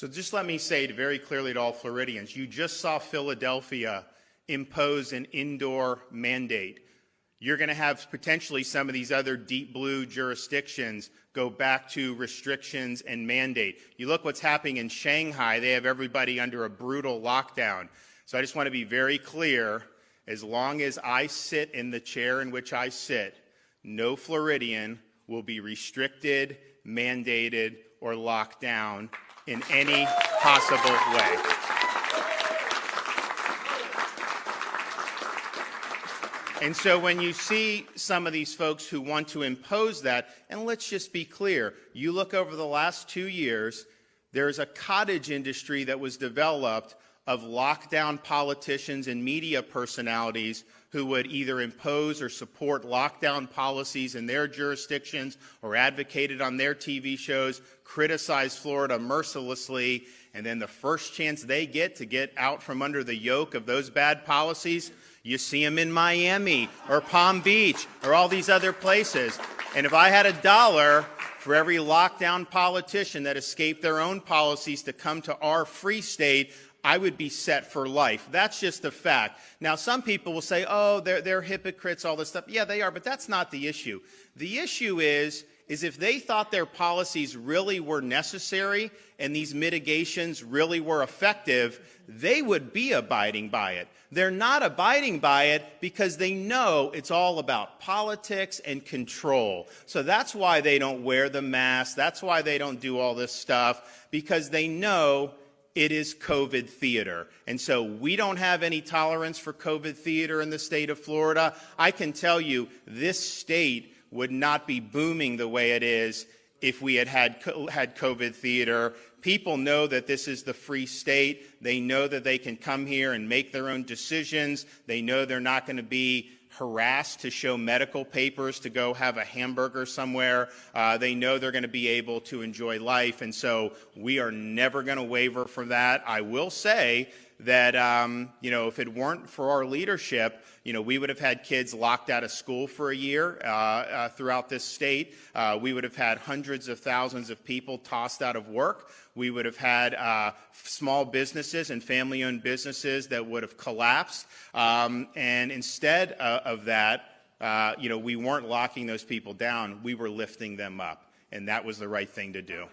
So just let me say very clearly to all Floridians, you just saw Philadelphia impose an indoor mandate. You're going to have potentially some of these other deep blue jurisdictions go back to restrictions and mandate. You look what's happening in Shanghai. They have everybody under a brutal lockdown. So I just want to be very clear, as long as I sit in the chair in which I sit, no Floridian will be restricted, mandated, or locked down in any possible way. And so when you see some of these folks who want to impose that, and let's just be clear, you look over the last 2 years, there's a cottage industry that was developed of lockdown politicians and media personalities who would either impose or support lockdown policies in their jurisdictions or advocated on their TV shows, criticize Florida mercilessly, and then the first chance they get to get out from under the yoke of those bad policies, you see them in Miami or Palm Beach or all these other places. And if I had $1 for every lockdown politician that escaped their own policies to come to our free state, I would be set for life. That's just a fact. Now, some people will say, oh, they're hypocrites, all this stuff. Yeah, they are, but that's not the issue. The issue is if they thought their policies really were necessary and these mitigations really were effective, they would be abiding by it. They're not abiding by it because they know it's all about politics and control. So that's why they don't wear the mask. That's why they don't do all this stuff, because they know it is COVID theater. And so we don't have any tolerance for COVID theater in the state of Florida. I can tell you this state would not be booming the way it is if we had COVID theater. People know that this is the free state. They know that they can come here and make their own decisions. They know they're not going to be harassed to show medical papers to go have a hamburger somewhere. They know they're going to be able to enjoy life, and so we are never going to waver from that. I will say that, if it weren't for our leadership, we would have had kids locked out of school for a year throughout this state. We would have had hundreds of thousands of people tossed out of work. We would have had small businesses and family-owned businesses that would have collapsed. And instead of that, we weren't locking those people down. We were lifting them up. And that was the right thing to do.